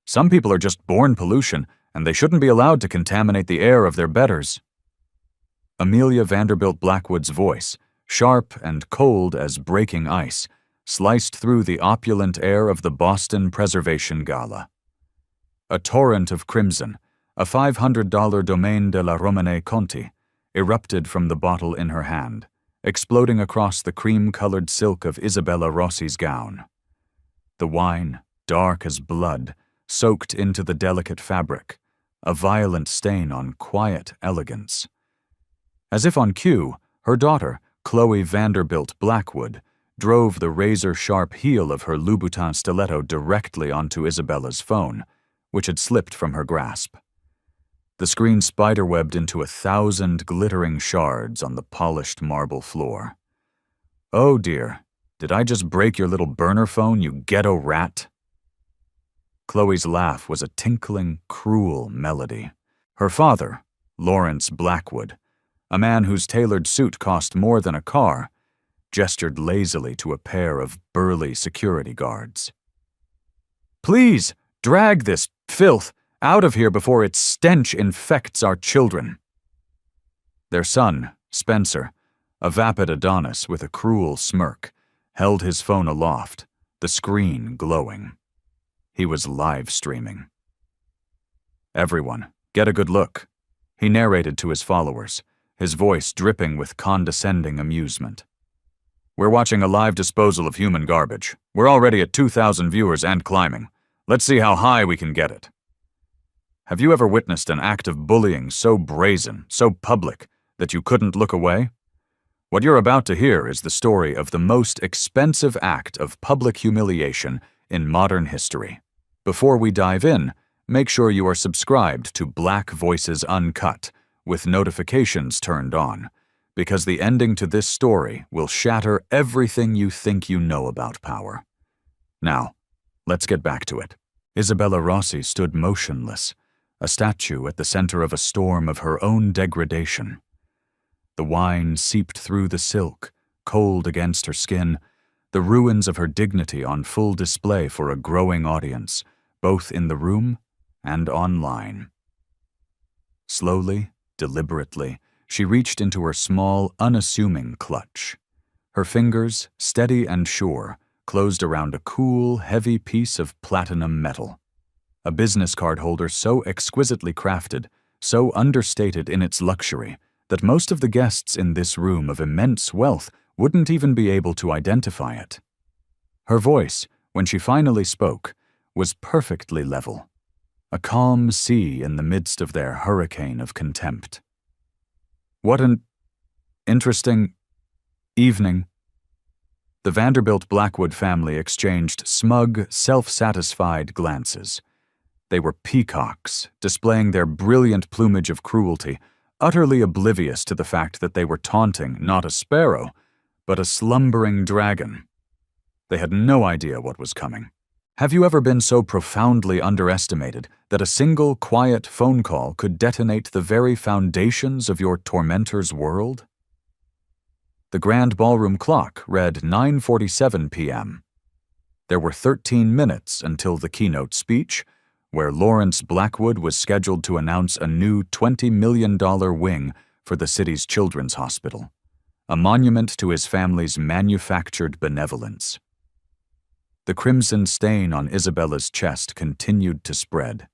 Some people are just born pollution, and they shouldn't be allowed to contaminate the air of their betters. Amelia Vanderbilt Blackwood's voice, sharp and cold as breaking ice, sliced through the opulent air of the Boston Preservation Gala. A torrent of crimson, a $500 Domaine de la Romane Conti, erupted from the bottle in her hand, exploding across the cream-colored silk of Isabella Rossi's gown. The wine, dark as blood, soaked into the delicate fabric, a violent stain on quiet elegance. As if on cue, her daughter, Chloe Vanderbilt Blackwood, drove the razor-sharp heel of her Louboutin stiletto directly onto Isabella's phone, which had slipped from her grasp. The screen spiderwebbed into 1,000 glittering shards on the polished marble floor. "Oh dear, did I just break your little burner phone, you ghetto rat?" Chloe's laugh was a tinkling, cruel melody. Her father, Lawrence Blackwood, a man whose tailored suit cost more than a car, gestured lazily to a pair of burly security guards. "Please, drag this filth out of here before its stench infects our children." Their son, Spencer, a vapid Adonis with a cruel smirk, held his phone aloft, the screen glowing. He was live streaming. "Everyone, get a good look," he narrated to his followers, his voice dripping with condescending amusement. "We're watching a live disposal of human garbage. We're already at 2,000 viewers and climbing. Let's see how high we can get it." Have you ever witnessed an act of bullying so brazen, so public, that you couldn't look away? What you're about to hear is the story of the most expensive act of public humiliation in modern history. Before we dive in, make sure you are subscribed to Black Voices Uncut, with notifications turned on, because the ending to this story will shatter everything you think you know about power. Now, let's get back to it. Isabella Rossi stood motionless, a statue at the center of a storm of her own degradation. The wine seeped through the silk, cold against her skin, the ruins of her dignity on full display for a growing audience, both in the room and online. Slowly, deliberately, she reached into her small, unassuming clutch. Her fingers, steady and sure, closed around a cool, heavy piece of platinum metal. A business card holder so exquisitely crafted, so understated in its luxury, that most of the guests in this room of immense wealth wouldn't even be able to identify it. Her voice, when she finally spoke, was perfectly level, a calm sea in the midst of their hurricane of contempt. "What an interesting evening." The Vanderbilt Blackwood family exchanged smug, self-satisfied glances. They were peacocks, displaying their brilliant plumage of cruelty, utterly oblivious to the fact that they were taunting not a sparrow, but a slumbering dragon. They had no idea what was coming. Have you ever been so profoundly underestimated that a single quiet phone call could detonate the very foundations of your tormentor's world? The grand ballroom clock read 9:47 p.m. There were 13 minutes until the keynote speech, where Lawrence Blackwood was scheduled to announce a new $20 million wing for the city's children's hospital, a monument to his family's manufactured benevolence. The crimson stain on Isabella's chest continued to spread,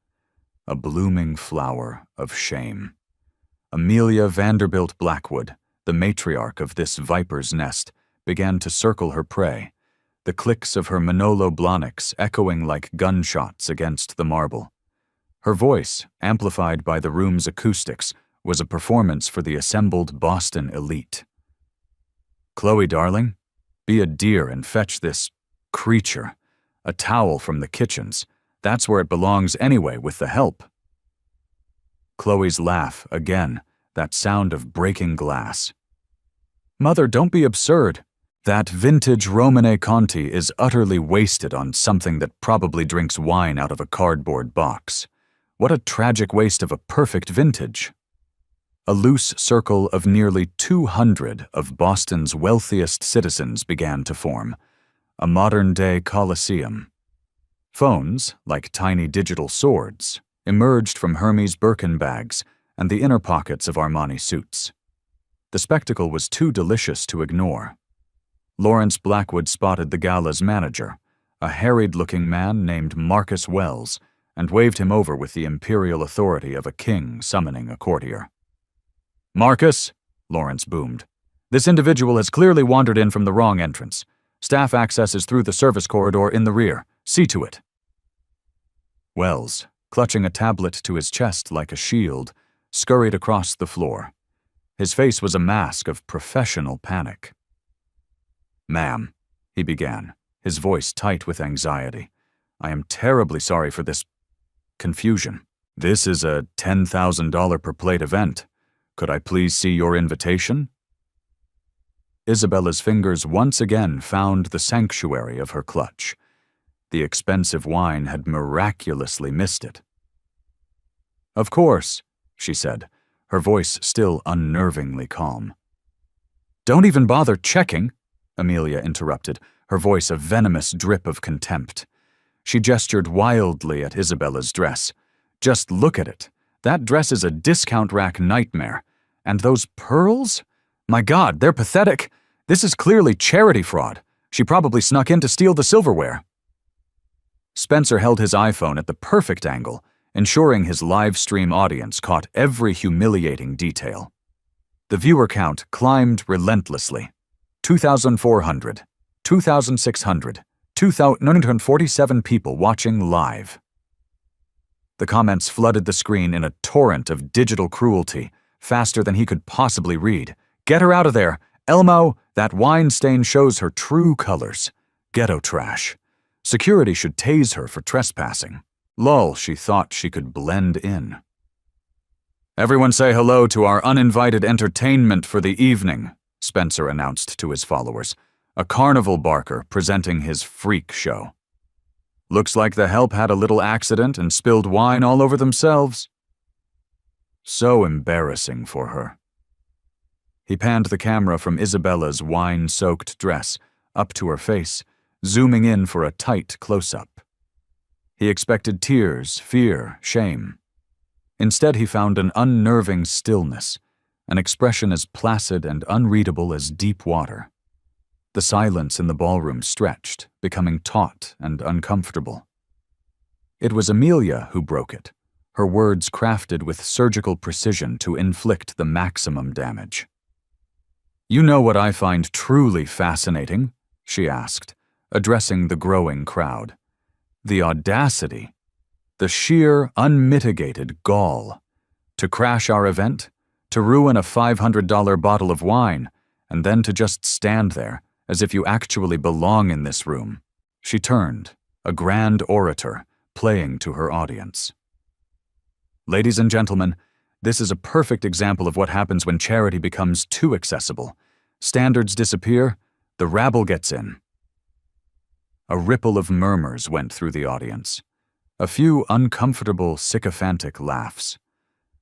a blooming flower of shame. Amelia Vanderbilt Blackwood, the matriarch of this viper's nest, began to circle her prey, the clicks of her Manolo Blahniks echoing like gunshots against the marble. Her voice, amplified by the room's acoustics, was a performance for the assembled Boston elite. "Chloe, darling, be a dear and fetch this creature a towel from the kitchens. That's where it belongs anyway, with the help." Chloe's laugh, again, that sound of breaking glass. "Mother, don't be absurd. That vintage Romane Conti is utterly wasted on something that probably drinks wine out of a cardboard box. What a tragic waste of a perfect vintage." A loose circle of nearly 200 of Boston's wealthiest citizens began to form, a modern-day coliseum. Phones, like tiny digital swords, emerged from Hermes Birkin bags and the inner pockets of Armani suits. The spectacle was too delicious to ignore. Lawrence Blackwood spotted the gala's manager, a harried-looking man named Marcus Wells, and waved him over with the imperial authority of a king summoning a courtier. "Marcus," Lawrence boomed, "this individual has clearly wandered in from the wrong entrance. Staff access is through the service corridor in the rear. See to it." Wells, clutching a tablet to his chest like a shield, scurried across the floor. His face was a mask of professional panic. "Ma'am," he began, his voice tight with anxiety, "I am terribly sorry for this confusion. This is a $10,000 per plate event. Could I please see your invitation?" Isabella's fingers once again found the sanctuary of her clutch. The expensive wine had miraculously missed it. "Of course," she said, her voice still unnervingly calm. "Don't even bother checking," Amelia interrupted, her voice a venomous drip of contempt. She gestured wildly at Isabella's dress. "Just look at it. That dress is a discount rack nightmare. And those pearls? My God, they're pathetic. This is clearly charity fraud. She probably snuck in to steal the silverware." Spencer held his iPhone at the perfect angle, ensuring his live stream audience caught every humiliating detail. The viewer count climbed relentlessly. 2,400, 2,600, 2,947 people watching live. The comments flooded the screen in a torrent of digital cruelty, faster than he could possibly read. "Get her out of there! Elmo, that wine stain shows her true colors. Ghetto trash. Security should tase her for trespassing. Lol, she thought she could blend in." "Everyone say hello to our uninvited entertainment for the evening," Spencer announced to his followers, a carnival barker presenting his freak show. "Looks like the help had a little accident and spilled wine all over themselves." So embarrassing for her. He panned the camera from Isabella's wine-soaked dress up to her face, zooming in for a tight close-up. He expected tears, fear, shame. Instead, he found an unnerving stillness, an expression as placid and unreadable as deep water. The silence in the ballroom stretched, becoming taut and uncomfortable. It was Amelia who broke it, her words crafted with surgical precision to inflict the maximum damage. "You know what I find truly fascinating?" she asked, addressing the growing crowd. "The audacity, the sheer, unmitigated gall. To crash our event, to ruin a $500 bottle of wine, and then to just stand there, as if you actually belong in this room." She turned, a grand orator, playing to her audience. "Ladies and gentlemen, this is a perfect example of what happens when charity becomes too accessible. Standards disappear, the rabble gets in." A ripple of murmurs went through the audience. A few uncomfortable, sycophantic laughs.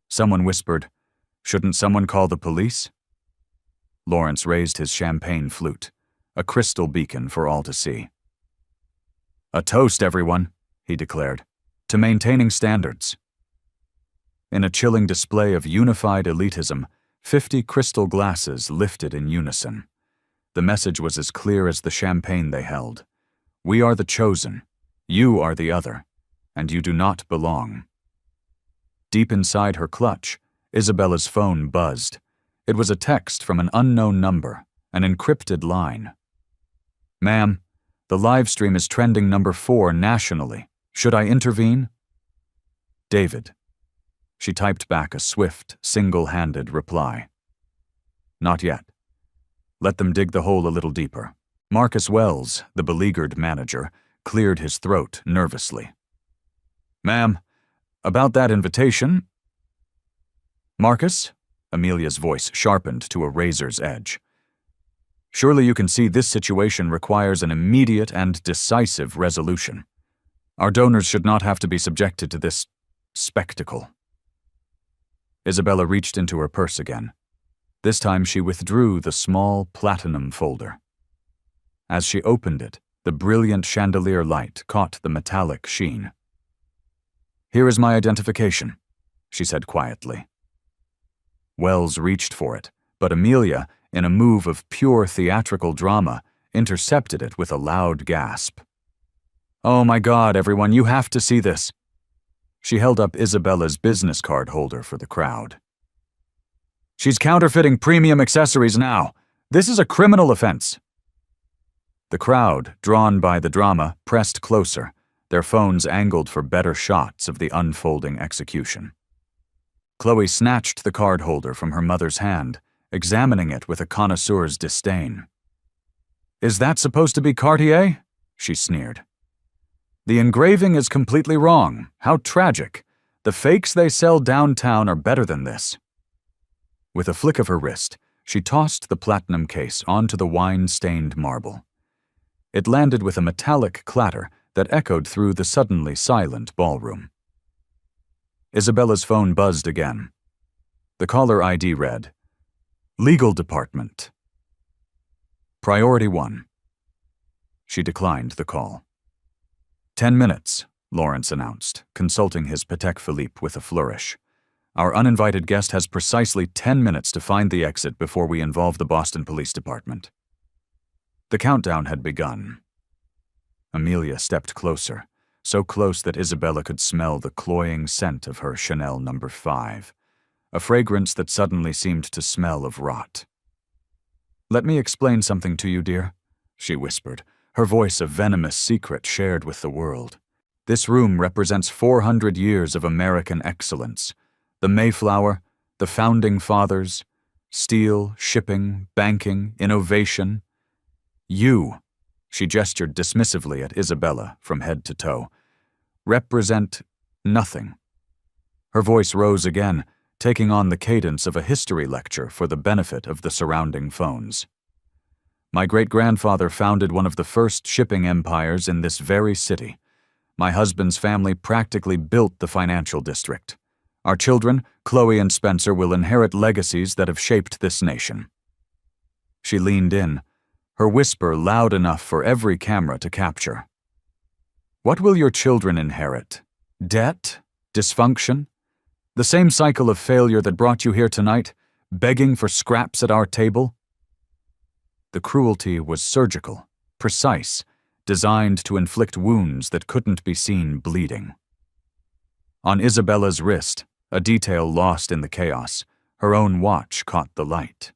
Someone whispered, "Shouldn't someone call the police?" Lawrence raised his champagne flute, a crystal beacon for all to see. "A toast, everyone," he declared, "to maintaining standards." In a chilling display of unified elitism, 50 crystal glasses lifted in unison. The message was as clear as the champagne they held. We are the chosen, you are the other, and you do not belong. Deep inside her clutch, Isabella's phone buzzed. It was a text from an unknown number, an encrypted line. "Ma'am, the live stream is trending number 4 nationally. Should I intervene?" "David." She typed back a swift, single-handed reply. "Not yet. Let them dig the hole a little deeper." Marcus Wells, the beleaguered manager, cleared his throat nervously. "Ma'am, about that invitation—" "Marcus?" Amelia's voice sharpened to a razor's edge. "Surely you can see this situation requires an immediate and decisive resolution. Our donors should not have to be subjected to this spectacle." Isabella reached into her purse again. This time she withdrew the small platinum folder. As she opened it, The brilliant chandelier light caught the metallic sheen. "Here is my identification," she said quietly. Wells reached for it, but Amelia, in a move of pure theatrical drama, intercepted it with a loud gasp. "Oh my God, everyone, you have to see this." She held up Isabella's business card holder for the crowd. "She's counterfeiting premium accessories now. This is a criminal offense." The crowd, drawn by the drama, pressed closer, their phones angled for better shots of the unfolding execution. Chloe snatched the card holder from her mother's hand, examining it with a connoisseur's disdain. "Is that supposed to be Cartier?" she sneered. "The engraving is completely wrong. How tragic. The fakes they sell downtown are better than this." With a flick of her wrist, she tossed the platinum case onto the wine-stained marble. It landed with a metallic clatter that echoed through the suddenly silent ballroom. Isabella's phone buzzed again. The caller ID read, "Legal Department. Priority 1. She declined the call. 10 minutes, Lawrence announced, consulting his Patek Philippe with a flourish. "Our uninvited guest has precisely 10 minutes to find the exit before we involve the Boston Police Department." The countdown had begun. Amelia stepped closer, so close that Isabella could smell the cloying scent of her Chanel No. 5, a fragrance that suddenly seemed to smell of rot. "Let me explain something to you, dear," she whispered, her voice a venomous secret shared with the world. "This room represents 400 years of American excellence. The Mayflower, the Founding Fathers, steel, shipping, banking, innovation. You," she gestured dismissively at Isabella from head to toe, "represent nothing." Her voice rose again, taking on the cadence of a history lecture for the benefit of the surrounding phones. "My great-grandfather founded one of the first shipping empires in this very city. My husband's family practically built the financial district. Our children, Chloe and Spencer, will inherit legacies that have shaped this nation." She leaned in, her whisper loud enough for every camera to capture. "What will your children inherit? Debt? Dysfunction? The same cycle of failure that brought you here tonight, begging for scraps at our table?" The cruelty was surgical, precise, designed to inflict wounds that couldn't be seen bleeding. On Isabella's wrist, a detail lost in the chaos, her own watch caught the light.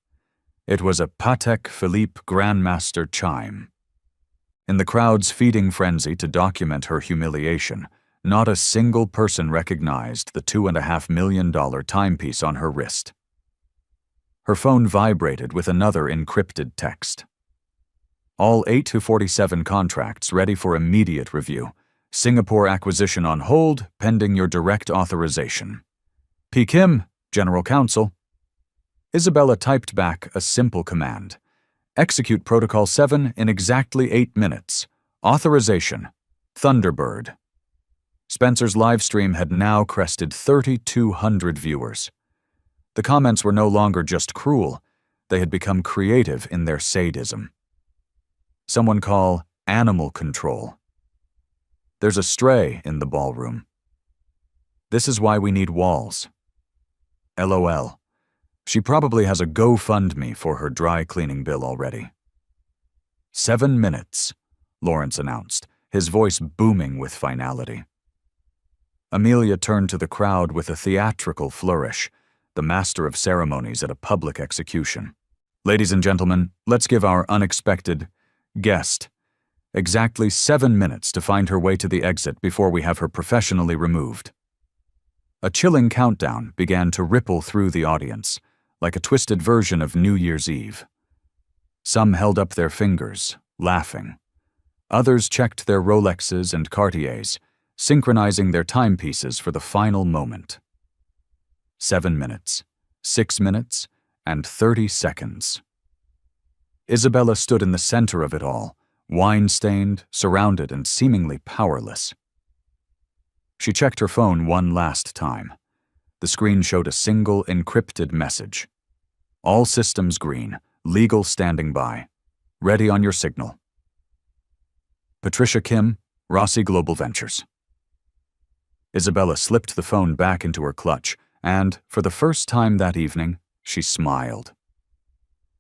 It was a Patek Philippe Grandmaster chime. In the crowd's feeding frenzy to document her humiliation, not a single person recognized the $2.5 million timepiece on her wrist. Her phone vibrated with another encrypted text. "All 8-47 contracts ready for immediate review. Singapore acquisition on hold, pending your direct authorization. P. Kim, General Counsel." Isabella typed back a simple command. "Execute Protocol 7 in exactly 8 minutes. Authorization. Thunderbird." Spencer's live stream had now crested 3,200 viewers. The comments were no longer just cruel, they had become creative in their sadism. Someone call animal control. "There's a stray in the ballroom. This is why we need walls. LOL. She probably has a GoFundMe for her dry cleaning bill already." 7 minutes, Lawrence announced, his voice booming with finality. Amelia turned to the crowd with a theatrical flourish, the master of ceremonies at a public execution. "Ladies and gentlemen, let's give our unexpected guest exactly 7 minutes to find her way to the exit before we have her professionally removed." A chilling countdown began to ripple through the audience, like a twisted version of New Year's Eve. Some held up their fingers, laughing. Others checked their Rolexes and Cartiers, synchronizing their timepieces for the final moment. 7 minutes, 6 minutes, and 30 seconds. Isabella stood in the center of it all, wine-stained, surrounded, and seemingly powerless. She checked her phone one last time. The screen showed a single encrypted message. "All systems green, legal standing by. Ready on your signal." Patricia Kim, Rossi Global Ventures. Isabella slipped the phone back into her clutch, and, for the first time that evening, she smiled.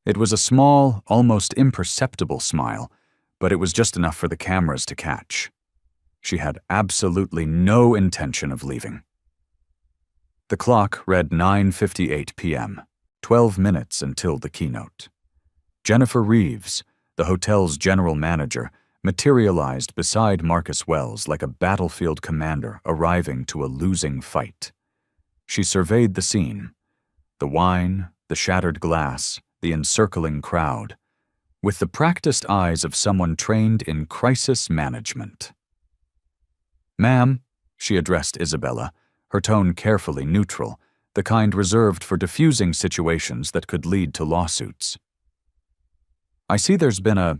It was a small, almost imperceptible smile, but it was just enough for the cameras to catch. She had absolutely no intention of leaving. The clock read 9:58 p.m., 12 minutes until the keynote. Jennifer Reeves, the hotel's general manager, materialized beside Marcus Wells like a battlefield commander arriving to a losing fight. She surveyed the scene, the wine, the shattered glass, the encircling crowd, with the practiced eyes of someone trained in crisis management. "Ma'am," she addressed Isabella, her tone carefully neutral, the kind reserved for diffusing situations that could lead to lawsuits. "I see there's been a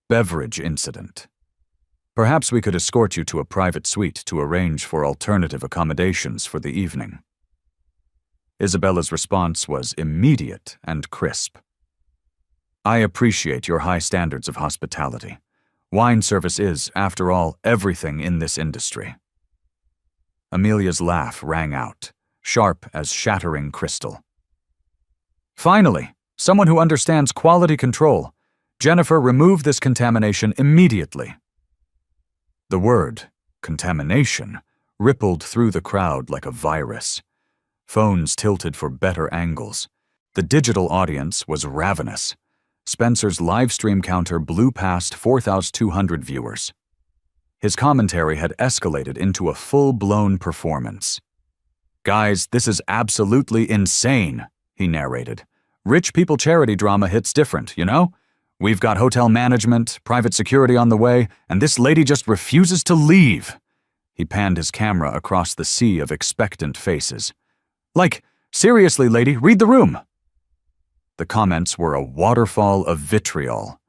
beverage incident. Perhaps we could escort you to a private suite to arrange for alternative accommodations for the evening." Isabella's response was immediate and crisp. "I appreciate your high standards of hospitality. Wine service is, after all, everything in this industry." Amelia's laugh rang out, sharp as shattering crystal. "Finally, someone who understands quality control. Jennifer, remove this contamination immediately." The word, contamination, rippled through the crowd like a virus. Phones tilted for better angles. The digital audience was ravenous. Spencer's livestream counter blew past 4,200 viewers. His commentary had escalated into a full-blown performance. "Guys, this is absolutely insane," he narrated. "Rich people charity drama hits different, you know? We've got hotel management, private security on the way, and this lady just refuses to leave." He panned his camera across the sea of expectant faces. "Like, seriously, lady, read the room." The comments were a waterfall of vitriol.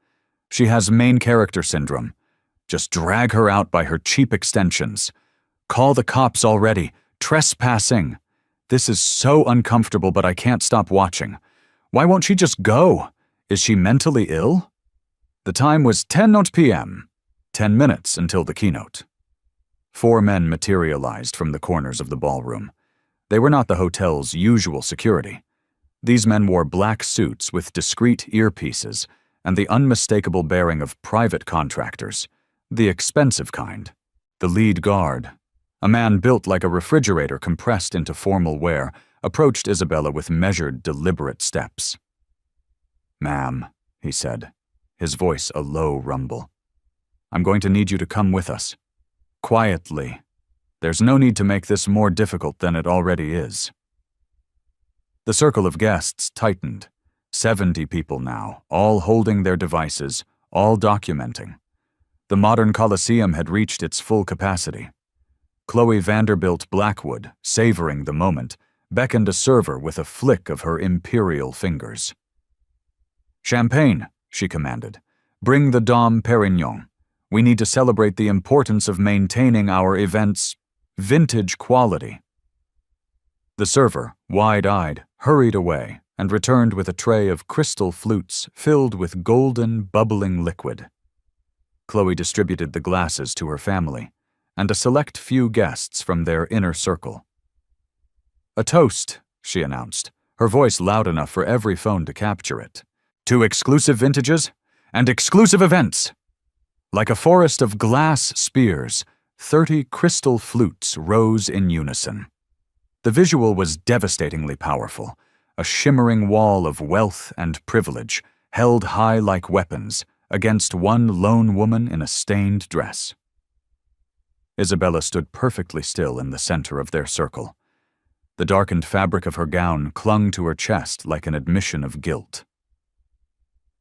"She has main character syndrome. Just drag her out by her cheap extensions. Call the cops already. Trespassing. This is so uncomfortable, but I can't stop watching. Why won't she just go? Is she mentally ill?" The time was 10:00 p.m., 10 minutes until the keynote. 4 men materialized from the corners of the ballroom. They were not the hotel's usual security. These men wore black suits with discreet earpieces and the unmistakable bearing of private contractors, the expensive kind. The lead guard, a man built like a refrigerator compressed into formal wear, approached Isabella with measured, deliberate steps. "Ma'am," he said, his voice a low rumble, "I'm going to need you to come with us. Quietly. There's no need to make this more difficult than it already is." The circle of guests tightened. 70 people now, all holding their devices, all documenting. The modern Colosseum had reached its full capacity. Chloe Vanderbilt Blackwood, savoring the moment, beckoned a server with a flick of her imperial fingers. "Champagne," she commanded. "Bring the Dom Perignon. We need to celebrate the importance of maintaining our event's vintage quality." The server, wide-eyed, hurried away and returned with a tray of crystal flutes filled with golden, bubbling liquid. Chloe distributed the glasses to her family and a select few guests from their inner circle. "A toast," she announced, her voice loud enough for every phone to capture it. "To exclusive vintages and exclusive events." Like a forest of glass spears, 30 crystal flutes rose in unison. The visual was devastatingly powerful, a shimmering wall of wealth and privilege, held high like weapons, against one lone woman in a stained dress. Isabella stood perfectly still in the center of their circle. The darkened fabric of her gown clung to her chest like an admission of guilt.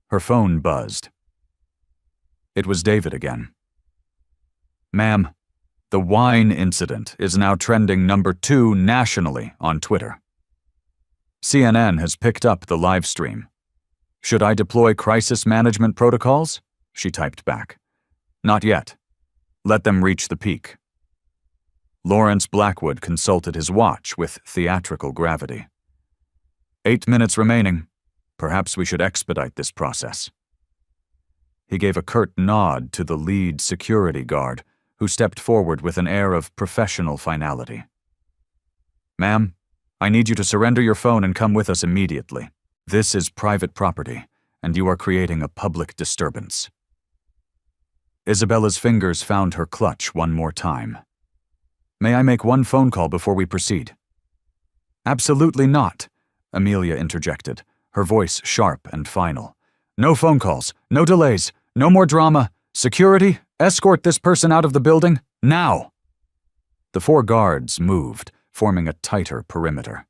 Her phone buzzed. It was David again. "Ma'am, the wine incident is now trending number 2 nationally on Twitter. CNN has picked up the live stream. Should I deploy crisis management protocols?" She typed back. "Not yet. Let them reach the peak." Lawrence Blackwood consulted his watch with theatrical gravity. 8 minutes remaining. Perhaps we should expedite this process." He gave a curt nod to the lead security guard, who stepped forward with an air of professional finality. "Ma'am, I need you to surrender your phone and come with us immediately. This is private property, and you are creating a public disturbance." Isabella's fingers found her clutch one more time. "May I make one phone call before we proceed?" "Absolutely not," Amelia interjected, her voice sharp and final. "No phone calls, no delays, no more drama. Security, escort this person out of the building, now!" The 4 guards moved, forming a tighter perimeter.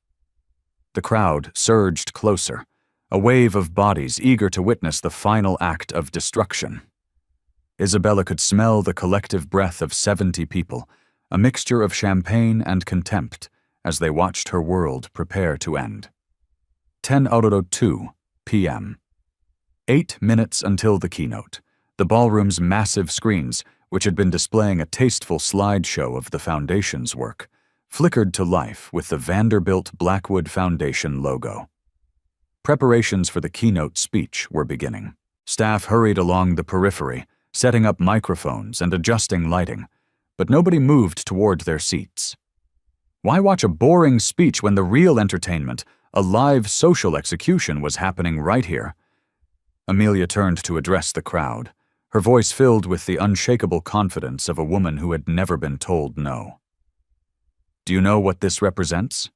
The crowd surged closer, a wave of bodies eager to witness the final act of destruction. Isabella could smell the collective breath of 70 people, a mixture of champagne and contempt, as they watched her world prepare to end. 10:02 p.m. 8 minutes until the keynote. The ballroom's massive screens, which had been displaying a tasteful slideshow of the foundation's work, flickered to life with the Vanderbilt Blackwood Foundation logo. Preparations for the keynote speech were beginning. Staff hurried along the periphery, setting up microphones and adjusting lighting, but nobody moved toward their seats. Why watch a boring speech when the real entertainment, a live social execution, was happening right here? Amelia turned to address the crowd, her voice filled with the unshakable confidence of a woman who had never been told no. "Do you know what this represents?"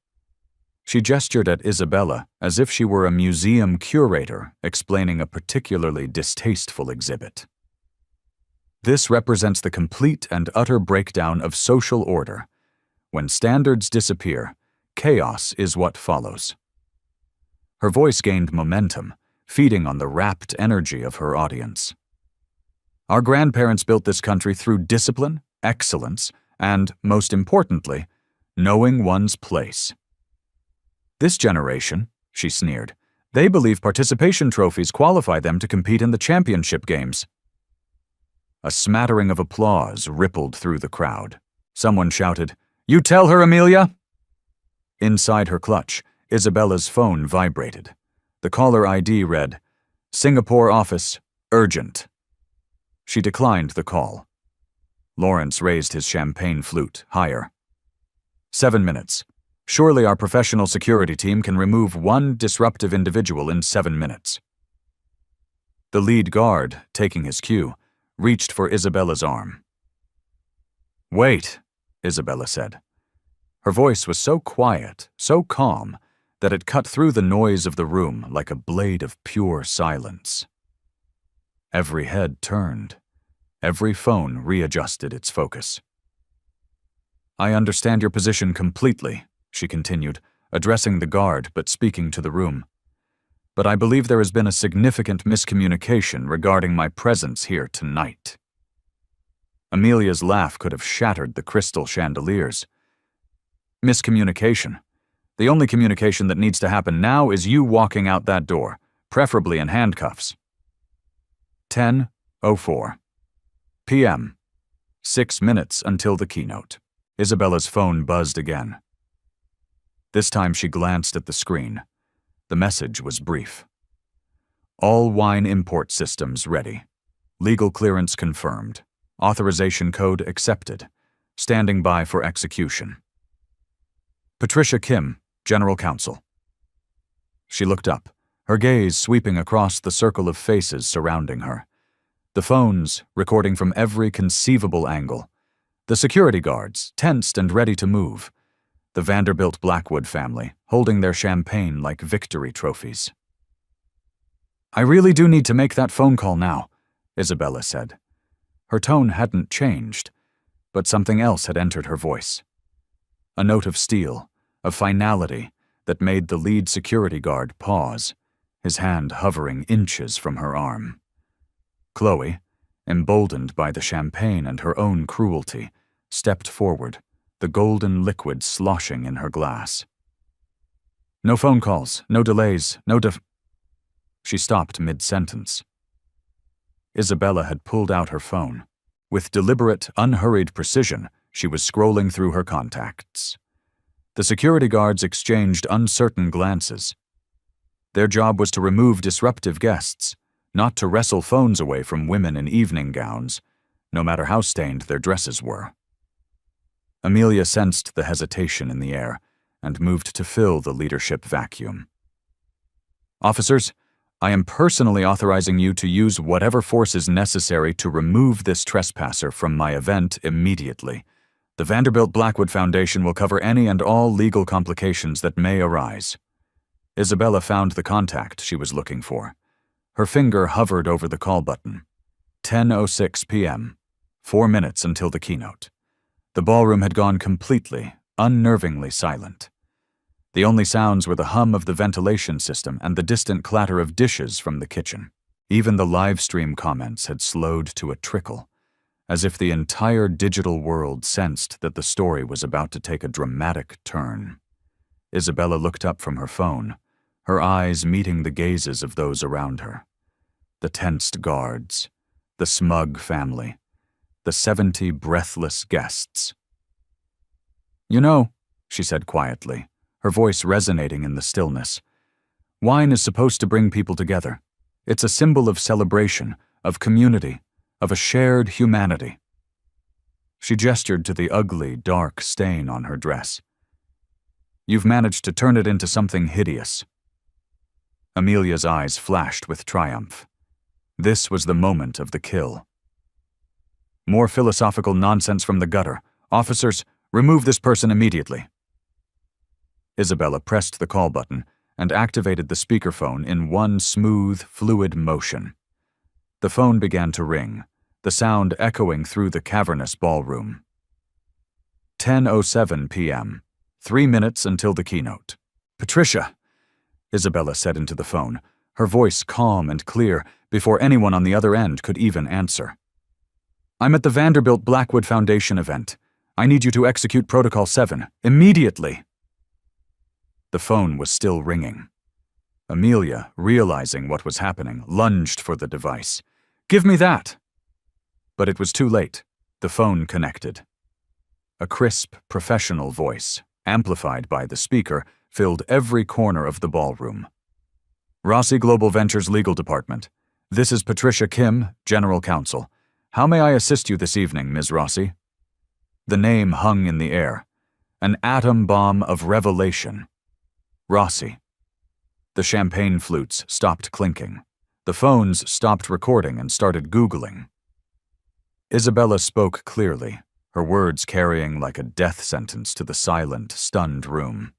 She gestured at Isabella as if she were a museum curator explaining a particularly distasteful exhibit. "This represents the complete and utter breakdown of social order. When standards disappear, chaos is what follows." Her voice gained momentum, feeding on the rapt energy of her audience. "Our grandparents built this country through discipline, excellence, and, most importantly, knowing one's place. This generation," she sneered, "they believe participation trophies qualify them to compete in the championship games." A smattering of applause rippled through the crowd. Someone shouted, "You tell her, Amelia!" Inside her clutch, Isabella's phone vibrated. The caller ID read, "Singapore office, urgent." She declined the call. Lawrence raised his champagne flute higher. 7 minutes. Surely our professional security team can remove one disruptive individual in 7 minutes. The lead guard, taking his cue, reached for Isabella's arm. "Wait," Isabella said. Her voice was so quiet, so calm, that it cut through the noise of the room like a blade of pure silence. Every head turned. Every phone readjusted its focus. "I understand your position completely," she continued, addressing the guard but speaking to the room. "But I believe there has been a significant miscommunication regarding my presence here tonight." Amelia's laugh could have shattered the crystal chandeliers. "Miscommunication? The only communication that needs to happen now is you walking out that door, preferably in handcuffs." 10:04 p.m. 6 minutes until the keynote. Isabella's phone buzzed again. This time she glanced at the screen. The message was brief. "All wine import systems ready. Legal clearance confirmed. Authorization code accepted. Standing by for execution. Patricia Kim, General Counsel." She looked up, her gaze sweeping across the circle of faces surrounding her. The phones recording from every conceivable angle. The security guards, tensed and ready to move. The Vanderbilt Blackwood family, holding their champagne like victory trophies. "I really do need to make that phone call now," Isabella said. Her tone hadn't changed, but something else had entered her voice. A note of steel, of finality, that made the lead security guard pause, his hand hovering inches from her arm. Chloe, emboldened by the champagne and her own cruelty, stepped forward, the golden liquid sloshing in her glass. "No phone calls, no delays, She stopped mid-sentence. Isabella had pulled out her phone. With deliberate, unhurried precision, she was scrolling through her contacts. The security guards exchanged uncertain glances. Their job was to remove disruptive guests, not to wrestle phones away from women in evening gowns, no matter how stained their dresses were. Amelia sensed the hesitation in the air and moved to fill the leadership vacuum. Officers, I am personally authorizing you to use whatever force is necessary to remove this trespasser from my event immediately. The Vanderbilt Blackwood Foundation will cover any and all legal complications that may arise. Isabella found the contact she was looking for. Her finger hovered over the call button. 10:06 p.m. 4 minutes until the keynote. The ballroom had gone completely, unnervingly silent. The only sounds were the hum of the ventilation system and the distant clatter of dishes from the kitchen. Even the live stream comments had slowed to a trickle, as if the entire digital world sensed that the story was about to take a dramatic turn. Isabella looked up from her phone, her eyes meeting the gazes of those around her. The tensed guards, the smug family, the 70 breathless guests. "You know," she said quietly, her voice resonating in the stillness, "wine is supposed to bring people together. It's a symbol of celebration, of community, of a shared humanity." She gestured to the ugly, dark stain on her dress. "You've managed to turn it into something hideous." Amelia's eyes flashed with triumph. This was the moment of the kill. "More philosophical nonsense from the gutter. Officers, remove this person immediately." Isabella pressed the call button and activated the speakerphone in one smooth, fluid motion. The phone began to ring, the sound echoing through the cavernous ballroom. 10:07 p.m., 3 minutes until the keynote. "Patricia," Isabella said into the phone, her voice calm and clear before anyone on the other end could even answer. "I'm at the Vanderbilt Blackwood Foundation event. I need you to execute Protocol 7, immediately." The phone was still ringing. Amelia, realizing what was happening, lunged for the device. "Give me that!" But it was too late. The phone connected. A crisp, professional voice, amplified by the speaker, filled every corner of the ballroom. "Rossi Global Ventures Legal Department. This is Patricia Kim, General Counsel. How may I assist you this evening, Ms. Rossi?" The name hung in the air. An atom bomb of revelation. Rossi. The champagne flutes stopped clinking. The phones stopped recording and started Googling. Isabella spoke clearly, her words carrying like a death sentence to the silent, stunned room.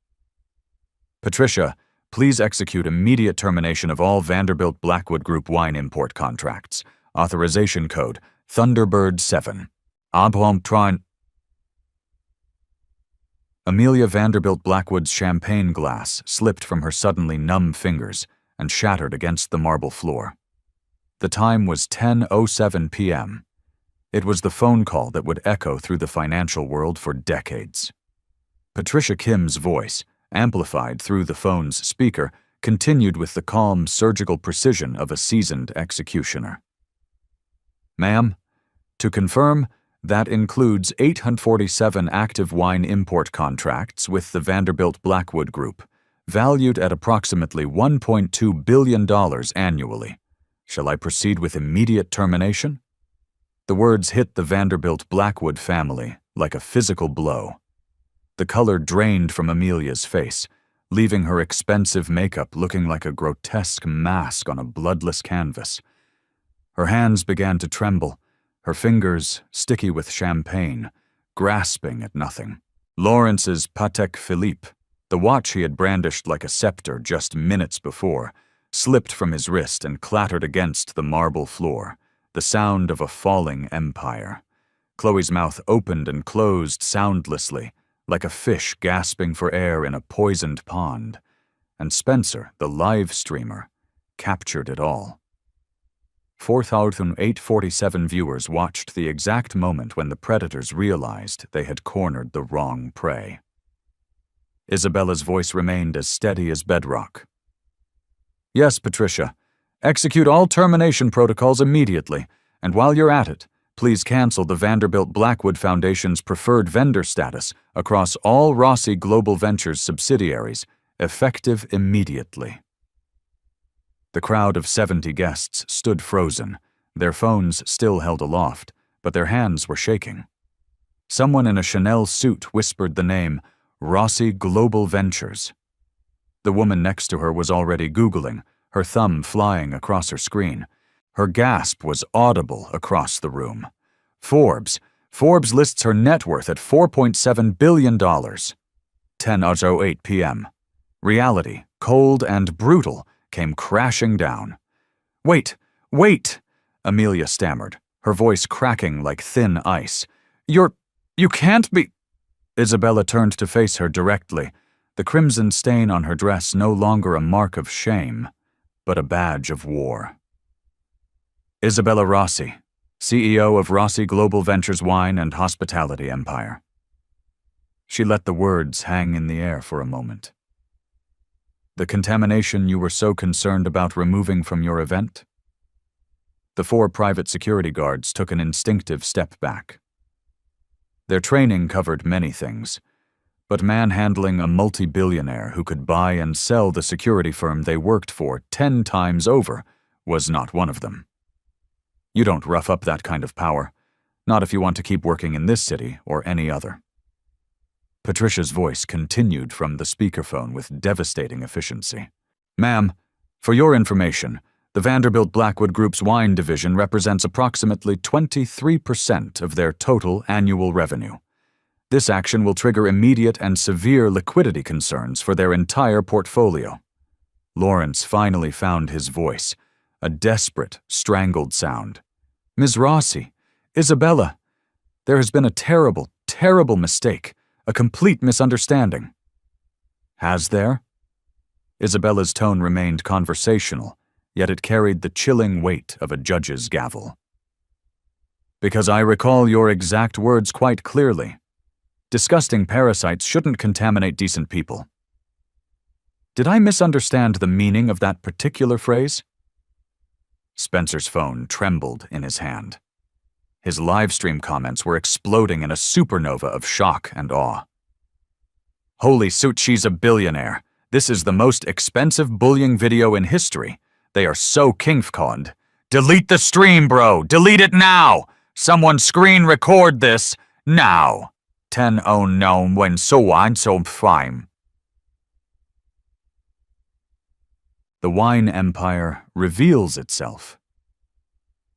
"Patricia, please execute immediate termination of all Vanderbilt Blackwood Group wine import contracts. Authorization code Thunderbird 7. Abhomptron." Amelia Vanderbilt Blackwood's champagne glass slipped from her suddenly numb fingers and shattered against the marble floor. The time was 10:07 p.m. It was the phone call that would echo through the financial world for decades. Patricia Kim's voice, amplified through the phone's speaker, continued with the calm, surgical precision of a seasoned executioner. "Ma'am, to confirm, that includes 847 active wine import contracts with the Vanderbilt Blackwood Group, valued at approximately $1.2 billion annually. Shall I proceed with immediate termination?" The words hit the Vanderbilt Blackwood family like a physical blow. The color drained from Amelia's face, leaving her expensive makeup looking like a grotesque mask on a bloodless canvas. Her hands began to tremble, her fingers sticky with champagne, grasping at nothing. Lawrence's Patek Philippe, the watch he had brandished like a scepter just minutes before, slipped from his wrist and clattered against the marble floor, the sound of a falling empire. Chloe's mouth opened and closed soundlessly, like a fish gasping for air in a poisoned pond, and Spencer, the live streamer, captured it all. 4,847 viewers watched the exact moment when the predators realized they had cornered the wrong prey. Isabella's voice remained as steady as bedrock. "Yes, Patricia. Execute all termination protocols immediately, and while you're at it, please cancel the Vanderbilt Blackwood Foundation's preferred vendor status across all Rossi Global Ventures subsidiaries, effective immediately." The crowd of 70 guests stood frozen, their phones still held aloft, but their hands were shaking. Someone in a Chanel suit whispered the name Rossi Global Ventures. The woman next to her was already Googling, her thumb flying across her screen. Her gasp was audible across the room. Forbes lists her net worth at $4.7 billion. 10:08 p.m. Reality, cold and brutal, came crashing down. Wait! Amelia stammered, her voice cracking like thin ice. You can't be— Isabella turned to face her directly, the crimson stain on her dress no longer a mark of shame, but a badge of war. Isabella Rossi, CEO of Rossi Global Ventures Wine and Hospitality Empire. She let the words hang in the air for a moment. The contamination you were so concerned about removing from your event? The 4 private security guards took an instinctive step back. Their training covered many things, but manhandling a multi-billionaire who could buy and sell the security firm they worked for 10 times over was not one of them. You don't rough up that kind of power, not if you want to keep working in this city or any other. Patricia's voice continued from the speakerphone with devastating efficiency. Ma'am, for your information, the Vanderbilt Blackwood Group's wine division represents approximately 23% of their total annual revenue. This action will trigger immediate and severe liquidity concerns for their entire portfolio. Lawrence finally found his voice, a desperate, strangled sound. Ms. Rossi, Isabella, there has been a terrible, terrible mistake, a complete misunderstanding. Has there? Isabella's tone remained conversational, yet it carried the chilling weight of a judge's gavel. Because I recall your exact words quite clearly. Disgusting parasites shouldn't contaminate decent people. Did I misunderstand the meaning of that particular phrase? Spencer's phone trembled in his hand. His livestream comments were exploding in a supernova of shock and awe. Holy suit, she's a billionaire. This is the most expensive bullying video in history. They are so kinkconned. Delete the stream, bro! Delete it now! Someone screen record this now! 10:09 when so on so fine. The wine empire reveals itself.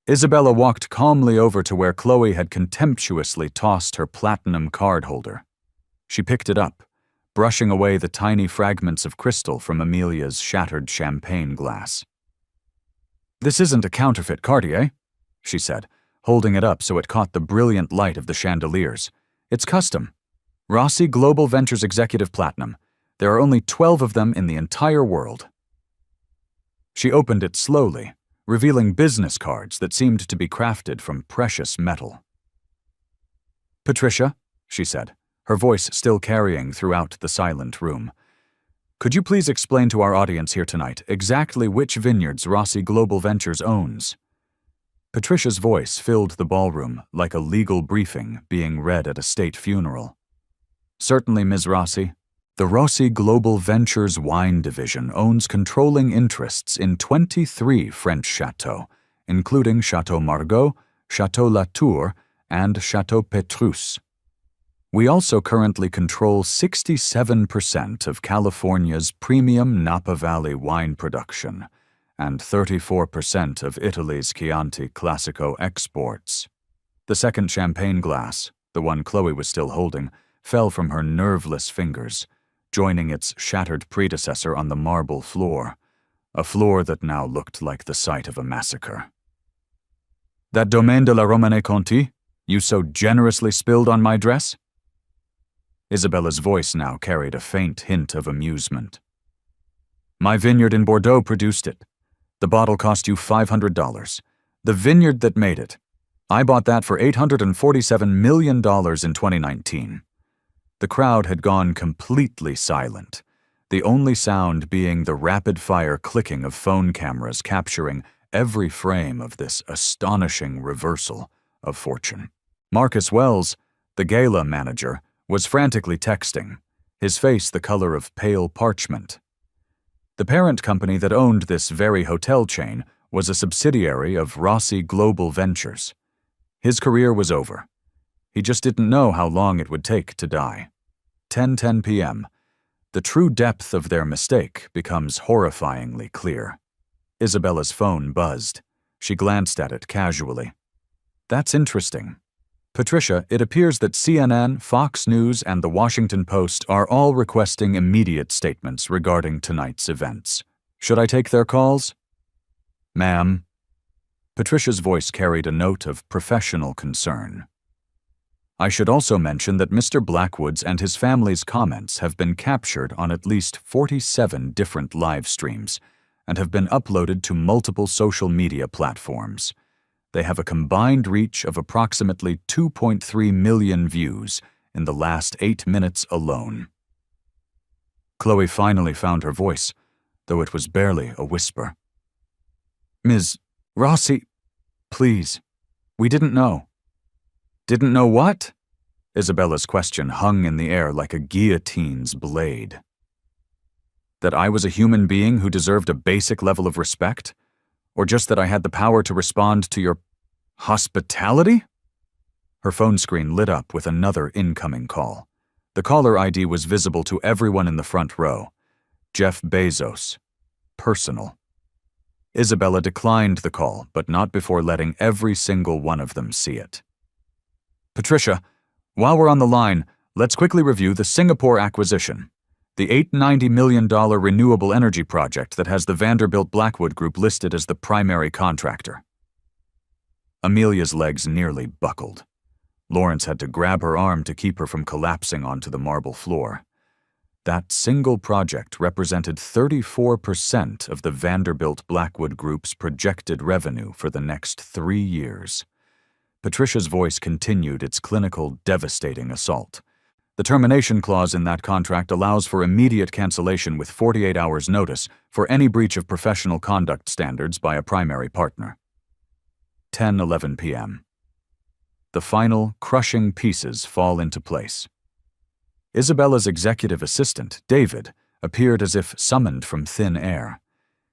Isabella walked calmly over to where Chloe had contemptuously tossed her platinum card holder. She picked it up, brushing away the tiny fragments of crystal from Amelia's shattered champagne glass. This isn't a counterfeit Cartier, she said, holding it up so it caught the brilliant light of the chandeliers. It's custom. Rossi Global Ventures Executive Platinum. There are only 12 of them in the entire world. She opened it slowly, revealing business cards that seemed to be crafted from precious metal. Patricia, she said, her voice still carrying throughout the silent room, could you please explain to our audience here tonight exactly which vineyards Rossi Global Ventures owns? Patricia's voice filled the ballroom like a legal briefing being read at a state funeral. Certainly, Ms. Rossi. The Rossi Global Ventures Wine Division owns controlling interests in 23 French chateaux, including Chateau Margaux, Chateau Latour, and Chateau Petrus. We also currently control 67% of California's premium Napa Valley wine production and 34% of Italy's Chianti Classico exports. The second champagne glass, the one Chloe was still holding, fell from her nerveless fingers, joining its shattered predecessor on the marble floor, a floor that now looked like the site of a massacre. That Domaine de la Romanée-Conti you so generously spilled on my dress? Isabella's voice now carried a faint hint of amusement. My vineyard in Bordeaux produced it. The bottle cost you $500. The vineyard that made it. I bought that for $847 million in 2019. The crowd had gone completely silent, the only sound being the rapid-fire clicking of phone cameras capturing every frame of this astonishing reversal of fortune. Marcus Wells, the gala manager, was frantically texting, his face the color of pale parchment. The parent company that owned this very hotel chain was a subsidiary of Rossi Global Ventures. His career was over. He just didn't know how long it would take to die. 10:10 p.m. The true depth of their mistake becomes horrifyingly clear. Isabella's phone buzzed. She glanced at it casually. That's interesting. Patricia, it appears that CNN, Fox News, and The Washington Post are all requesting immediate statements regarding tonight's events. Should I take their calls? Ma'am. Patricia's voice carried a note of professional concern. I should also mention that Mr. Blackwood's and his family's comments have been captured on at least 47 different live streams and have been uploaded to multiple social media platforms. They have a combined reach of approximately 2.3 million views in the last 8 minutes alone. Chloe finally found her voice, though it was barely a whisper. Ms. Rossi, please, we didn't know. Didn't know what? Isabella's question hung in the air like a guillotine's blade. That I was a human being who deserved a basic level of respect? Or just that I had the power to respond to your hospitality? Her phone screen lit up with another incoming call. The caller ID was visible to everyone in the front row. Jeff Bezos. Personal. Isabella declined the call, but not before letting every single one of them see it. Patricia, while we're on the line, let's quickly review the Singapore acquisition. The $890 million renewable energy project that has the Vanderbilt Blackwood Group listed as the primary contractor. Amelia's legs nearly buckled. Lawrence had to grab her arm to keep her from collapsing onto the marble floor. That single project represented 34% of the Vanderbilt Blackwood Group's projected revenue for the next 3 years. Patricia's voice continued its clinical, devastating assault. The termination clause in that contract allows for immediate cancellation with 48 hours' notice for any breach of professional conduct standards by a primary partner. 10:11 p.m. The final, crushing pieces fall into place. Isabella's executive assistant, David, appeared as if summoned from thin air.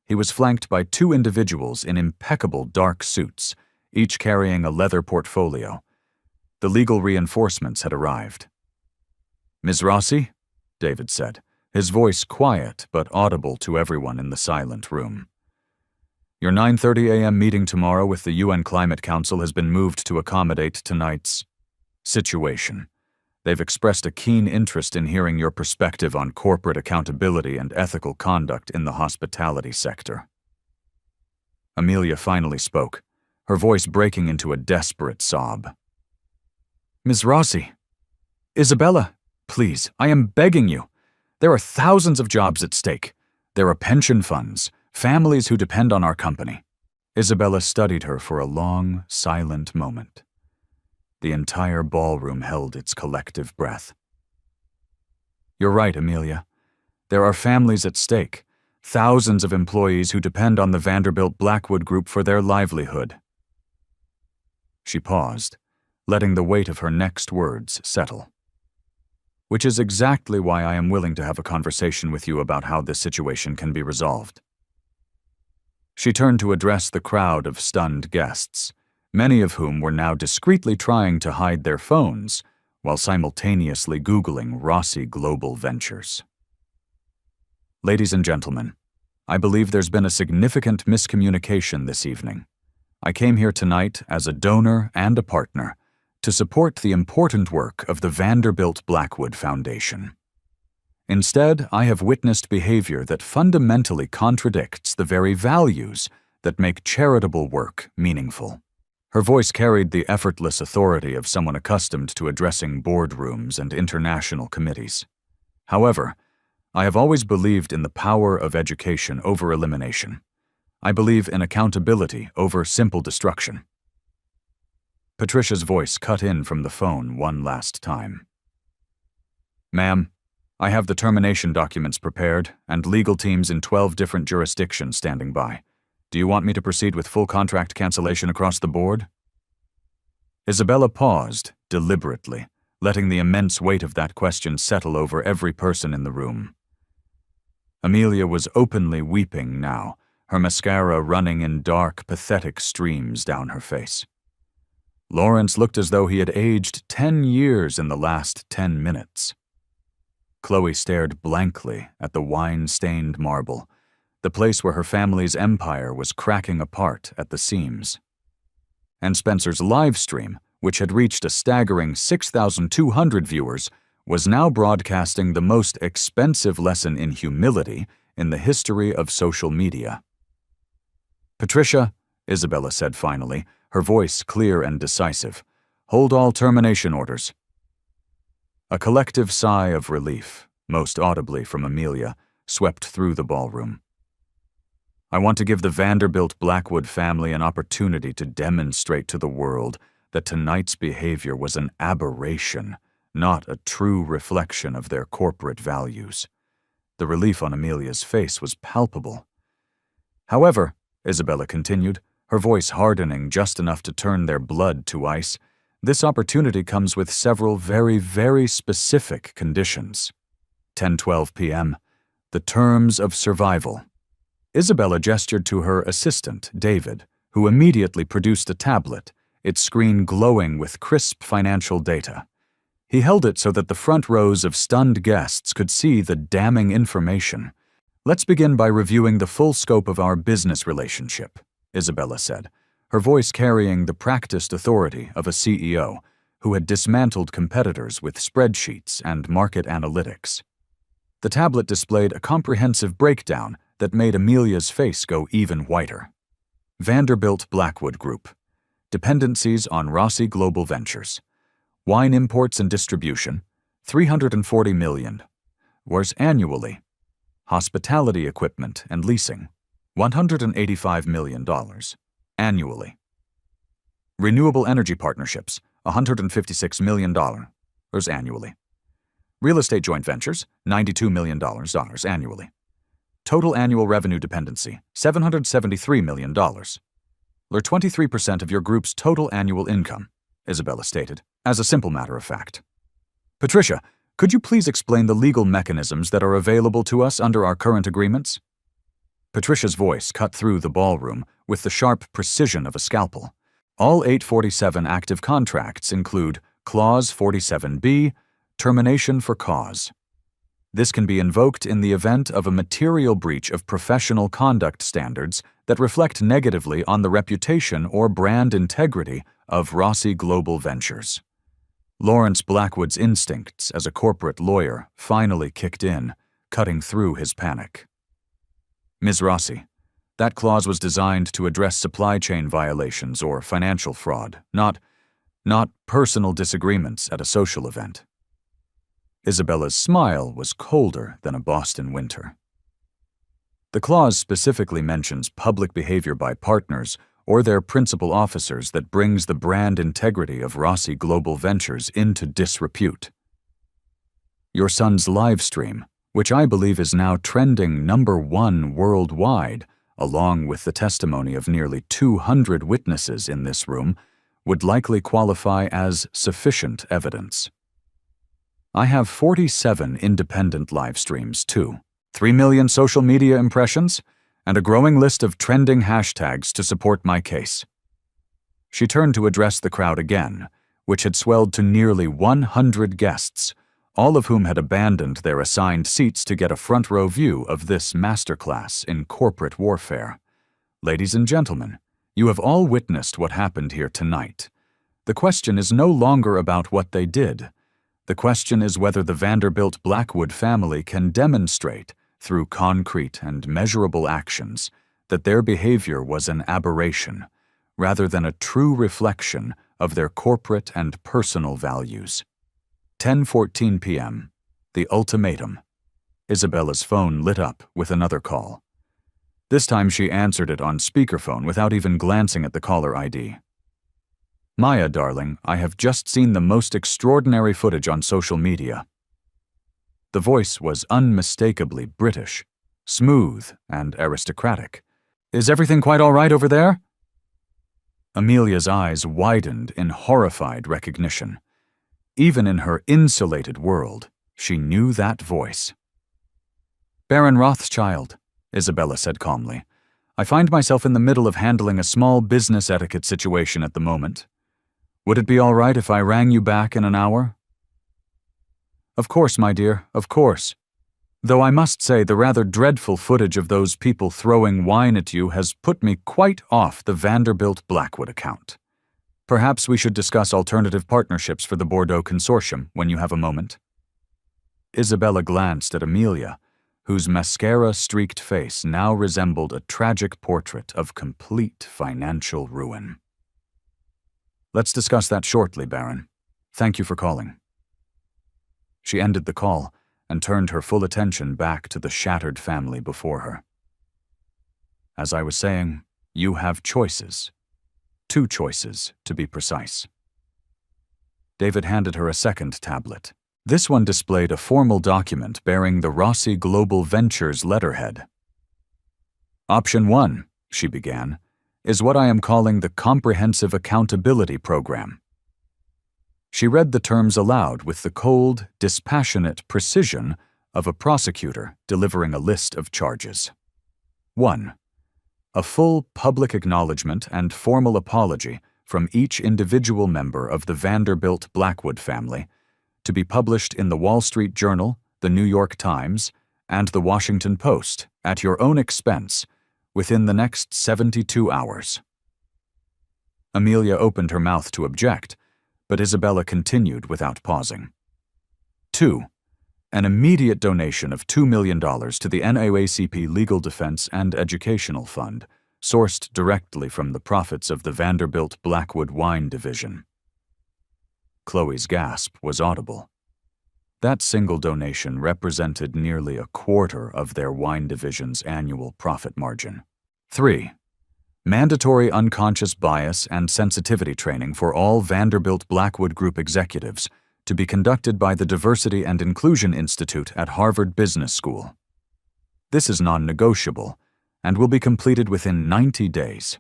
He was flanked by 2 individuals in impeccable dark suits, each carrying a leather portfolio. The legal reinforcements had arrived. Ms. Rossi, David said, his voice quiet but audible to everyone in the silent room. Your 9:30 a.m. meeting tomorrow with the UN Climate Council has been moved to accommodate tonight's situation. They've expressed a keen interest in hearing your perspective on corporate accountability and ethical conduct in the hospitality sector. Amelia finally spoke, her voice breaking into a desperate sob. Ms. Rossi, Isabella, please, I am begging you. There are thousands of jobs at stake. There are pension funds, families who depend on our company. Isabella studied her for a long, silent moment. The entire ballroom held its collective breath. You're right, Amelia. There are families at stake, thousands of employees who depend on the Vanderbilt Blackwood Group for their livelihood. She paused, letting the weight of her next words settle. Which is exactly why I am willing to have a conversation with you about how this situation can be resolved. She turned to address the crowd of stunned guests, many of whom were now discreetly trying to hide their phones while simultaneously Googling Rossi Global Ventures. Ladies and gentlemen, I believe there's been a significant miscommunication this evening. I came here tonight as a donor and a partner to support the important work of the Vanderbilt Blackwood Foundation. Instead, I have witnessed behavior that fundamentally contradicts the very values that make charitable work meaningful. Her voice carried the effortless authority of someone accustomed to addressing boardrooms and international committees. However, I have always believed in the power of education over elimination. I believe in accountability over simple destruction. Patricia's voice cut in from the phone one last time. Ma'am, I have the termination documents prepared and legal teams in 12 different jurisdictions standing by. Do you want me to proceed with full contract cancellation across the board? Isabella paused, deliberately, letting the immense weight of that question settle over every person in the room. Amelia was openly weeping now, her mascara running in dark, pathetic streams down her face. Lawrence looked as though he had aged 10 years in the last 10 minutes. Chloe stared blankly at the wine-stained marble, the place where her family's empire was cracking apart at the seams. And Spencer's live stream, which had reached a staggering 6,200 viewers, was now broadcasting the most expensive lesson in humility in the history of social media. "Patricia," Isabella said finally, her voice clear and decisive, "hold all termination orders." A collective sigh of relief, most audibly from Amelia, swept through the ballroom. "I want to give the Vanderbilt Blackwood family an opportunity to demonstrate to the world that tonight's behavior was an aberration, not a true reflection of their corporate values." The relief on Amelia's face was palpable. "However," Isabella continued, her voice hardening just enough to turn their blood to ice, "this opportunity comes with several very, very specific conditions." 10:12 p.m. The terms of survival. Isabella gestured to her assistant, David, who immediately produced a tablet, its screen glowing with crisp financial data. He held it so that the front rows of stunned guests could see the damning information. "Let's begin by reviewing the full scope of our business relationship," Isabella said, her voice carrying the practiced authority of a CEO who had dismantled competitors with spreadsheets and market analytics. The tablet displayed a comprehensive breakdown that made Amelia's face go even whiter. Vanderbilt Blackwood Group. Dependencies on Rossi Global Ventures. Wine imports and distribution, $340 million. Whereas annually. Hospitality equipment and leasing, $185 million. Annually. Renewable energy partnerships, $156 million. Annually. Real estate joint ventures, $92 million annually. Total annual revenue dependency, $773 million. 23% of your group's total annual income, Isabella stated, as a simple matter of fact. "Patricia, could you please explain the legal mechanisms that are available to us under our current agreements?" Patricia's voice cut through the ballroom with the sharp precision of a scalpel. All 847 active contracts include Clause 47B, termination for cause. This can be invoked in the event of a material breach of professional conduct standards that reflect negatively on the reputation or brand integrity of Rossi Global Ventures. Lawrence Blackwood's instincts as a corporate lawyer finally kicked in, cutting through his panic. "Ms. Rossi, that clause was designed to address supply chain violations or financial fraud, not personal disagreements at a social event." Isabella's smile was colder than a Boston winter. The clause specifically mentions public behavior by partners or their principal officers that brings the brand integrity of Rossi Global Ventures into disrepute. Your son's live stream, which I believe is now trending #1 worldwide, along with the testimony of nearly 200 witnesses in this room, would likely qualify as sufficient evidence. I have 47 independent live streams, too, 3 million social media impressions, and a growing list of trending hashtags to support my case. She turned to address the crowd again, which had swelled to nearly 100 guests, all of whom had abandoned their assigned seats to get a front-row view of this masterclass in corporate warfare. "Ladies and gentlemen, you have all witnessed what happened here tonight. The question is no longer about what they did. The question is whether the Vanderbilt Blackwood family can demonstrate, through concrete and measurable actions, that their behavior was an aberration, rather than a true reflection of their corporate and personal values." 10:14 p.m. The ultimatum. Isabella's phone lit up with another call. This time she answered it on speakerphone without even glancing at the caller ID. "Maya, darling, I have just seen the most extraordinary footage on social media." The voice was unmistakably British, smooth and aristocratic. "Is everything quite all right over there?" Amelia's eyes widened in horrified recognition. Even in her insulated world, she knew that voice. Baron Rothschild, Isabella said calmly. I find myself in the middle of handling a small business etiquette situation at the moment. Would it be all right if I rang you back in an hour? Of course, my dear, of course. Though I must say the rather dreadful footage of those people throwing wine at you has put me quite off the Vanderbilt Blackwood account. Perhaps we should discuss alternative partnerships for the Bordeaux Consortium when you have a moment. Isabella glanced at Amelia, whose mascara-streaked face now resembled a tragic portrait of complete financial ruin. Let's discuss that shortly, Baron. Thank you for calling. She ended the call and turned her full attention back to the shattered family before her. As I was saying, you have choices. 2 choices, to be precise. David handed her a second tablet. This one displayed a formal document bearing the Rossi Global Ventures letterhead. Option 1, she began, is what I am calling the Comprehensive Accountability Program. She read the terms aloud with the cold, dispassionate precision of a prosecutor delivering a list of charges. 1. A full public acknowledgement and formal apology from each individual member of the Vanderbilt Blackwood family, to be published in the Wall Street Journal, the New York Times, and the Washington Post at your own expense within the next 72 hours. Amelia opened her mouth to object, but Isabella continued without pausing. 2. An immediate donation of $2 million to the NAACP Legal Defense and Educational Fund, sourced directly from the profits of the Vanderbilt Blackwood Wine Division. Chloe's gasp was audible. That single donation represented nearly a quarter of their wine division's annual profit margin. 3. Mandatory unconscious bias and sensitivity training for all Vanderbilt Blackwood Group executives to be conducted by the Diversity and Inclusion Institute at Harvard Business School. This is non-negotiable and will be completed within 90 days.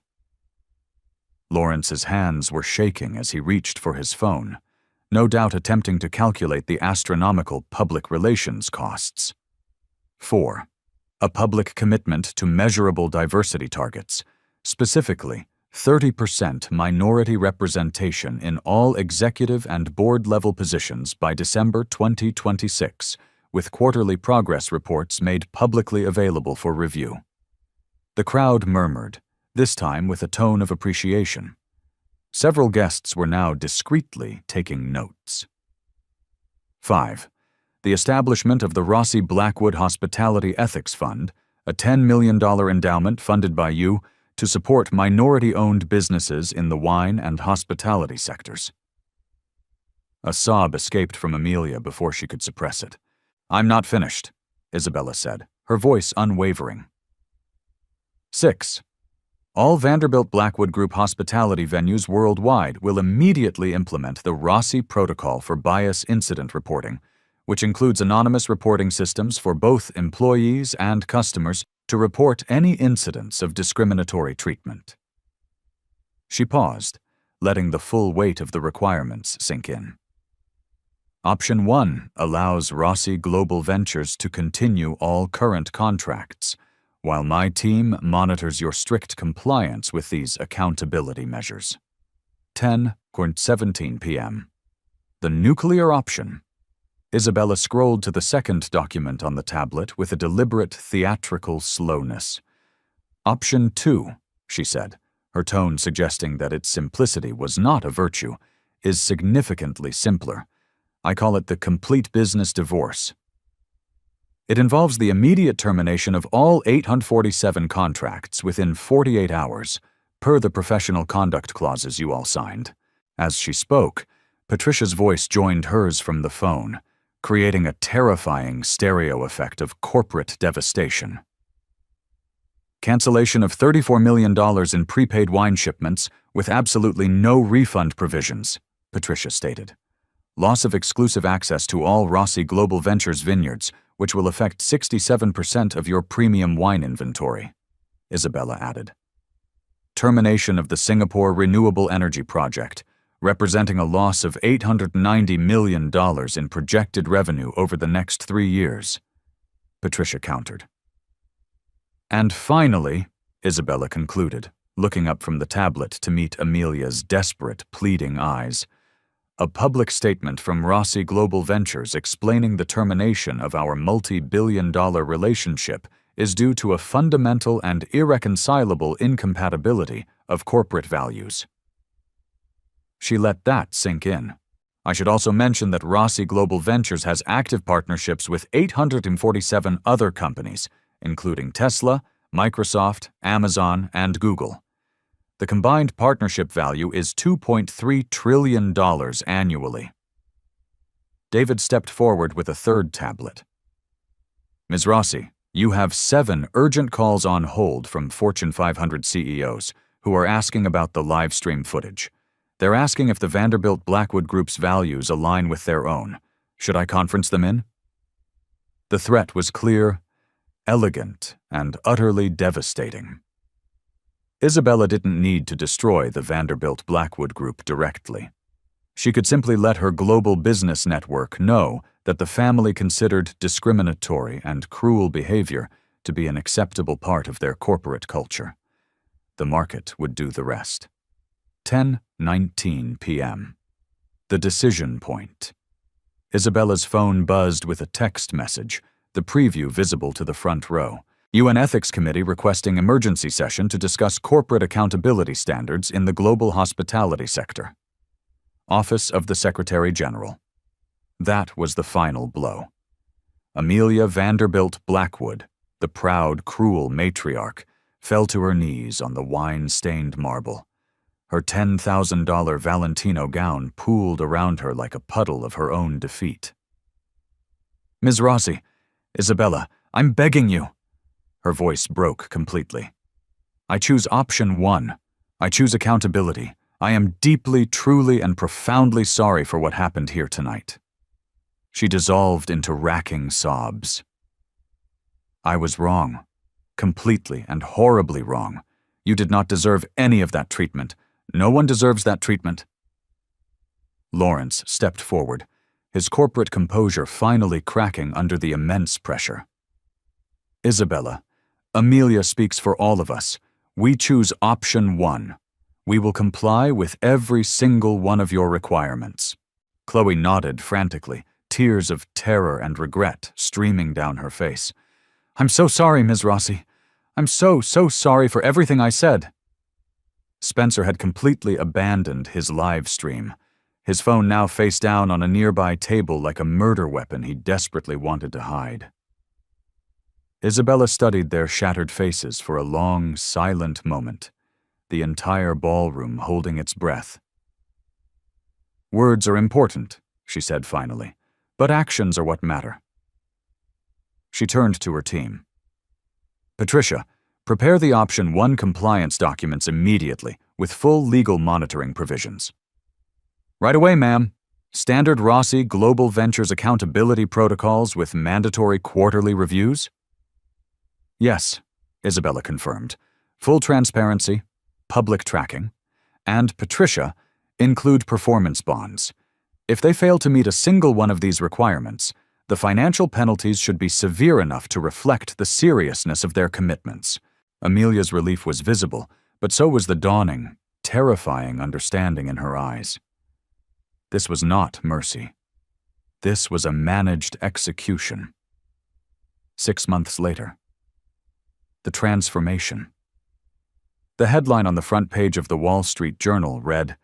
Lawrence's hands were shaking as he reached for his phone, no doubt attempting to calculate the astronomical public relations costs. 4. A public commitment to measurable diversity targets, specifically 30% minority representation in all executive and board-level positions by December 2026, with quarterly progress reports made publicly available for review. The crowd murmured, this time with a tone of appreciation. Several guests were now discreetly taking notes. 5. The establishment of the Rossi Blackwood Hospitality Ethics Fund, a $10 million endowment funded by you to support minority-owned businesses in the wine and hospitality sectors. A sob escaped from Amelia before she could suppress it. I'm not finished, Isabella said, her voice unwavering. 6. All Vanderbilt Blackwood Group hospitality venues worldwide will immediately implement the Rossi Protocol for Bias Incident Reporting, which includes anonymous reporting systems for both employees and customers to report any incidents of discriminatory treatment. She paused, letting the full weight of the requirements sink in. Option 1 allows Rossi Global Ventures to continue all current contracts, while my team monitors your strict compliance with these accountability measures. 10:17 p.m. The nuclear option. Isabella scrolled to the second document on the tablet with a deliberate theatrical slowness. Option 2, she said, her tone suggesting that its simplicity was not a virtue, is significantly simpler. I call it the complete business divorce. It involves the immediate termination of all 847 contracts within 48 hours, per the professional conduct clauses you all signed. As she spoke, Patricia's voice joined hers from the phone, creating a terrifying stereo effect of corporate devastation. Cancellation of $34 million in prepaid wine shipments with absolutely no refund provisions, Patricia stated. Loss of exclusive access to all Rossi Global Ventures vineyards, which will affect 67% of your premium wine inventory, Isabella added. Termination of the Singapore Renewable Energy Project, representing a loss of $890 million in projected revenue over the next 3 years. Patricia countered. And finally, Isabella concluded, looking up from the tablet to meet Amelia's desperate, pleading eyes, a public statement from Rossi Global Ventures explaining the termination of our multi-billion-dollar relationship is due to a fundamental and irreconcilable incompatibility of corporate values. She let that sink in. I should also mention that Rossi Global Ventures has active partnerships with 847 other companies, including Tesla, Microsoft, Amazon, and Google. The combined partnership value is $2.3 trillion annually. David stepped forward with a third tablet. Ms. Rossi, you have 7 urgent calls on hold from Fortune 500 CEOs who are asking about the live stream footage. They're asking if the Vanderbilt Blackwood Group's values align with their own. Should I conference them in? The threat was clear, elegant, and utterly devastating. Isabella didn't need to destroy the Vanderbilt Blackwood Group directly. She could simply let her global business network know that the family considered discriminatory and cruel behavior to be an acceptable part of their corporate culture. The market would do the rest. 10:19 p.m. The decision point. Isabella's phone buzzed with a text message, the preview visible to the front row. UN Ethics Committee requesting emergency session to discuss corporate accountability standards in the global hospitality sector. Office of the Secretary General. That was the final blow. Amelia Vanderbilt Blackwood, the proud, cruel matriarch, fell to her knees on the wine-stained marble. Her $10,000 Valentino gown pooled around her like a puddle of her own defeat. Ms. Rossi, Isabella, I'm begging you. Her voice broke completely. I choose option 1. I choose accountability. I am deeply, truly, and profoundly sorry for what happened here tonight. She dissolved into racking sobs. I was wrong. Completely and horribly wrong. You did not deserve any of that treatment. No one deserves that treatment. Lawrence stepped forward, his corporate composure finally cracking under the immense pressure. Isabella, Amelia speaks for all of us. We choose option 1. We will comply with every single one of your requirements. Chloe nodded frantically, tears of terror and regret streaming down her face. I'm so sorry, Ms. Rossi. I'm so sorry for everything I said. Spencer had completely abandoned his live stream, his phone now face down on a nearby table like a murder weapon he desperately wanted to hide. Isabella studied their shattered faces for a long, silent moment, the entire ballroom holding its breath. Words are important, she said finally, but actions are what matter. She turned to her team. Patricia, prepare the option 1 compliance documents immediately with full legal monitoring provisions. Right away, ma'am. Standard Rossi Global Ventures accountability protocols with mandatory quarterly reviews? Yes, Isabella confirmed. Full transparency, public tracking, and Patricia, include performance bonds. If they fail to meet a single one of these requirements, the financial penalties should be severe enough to reflect the seriousness of their commitments. Amelia's relief was visible, but so was the dawning, terrifying understanding in her eyes. This was not mercy. This was a managed execution. 6 months later. The transformation. The headline on the front page of the Wall Street Journal read,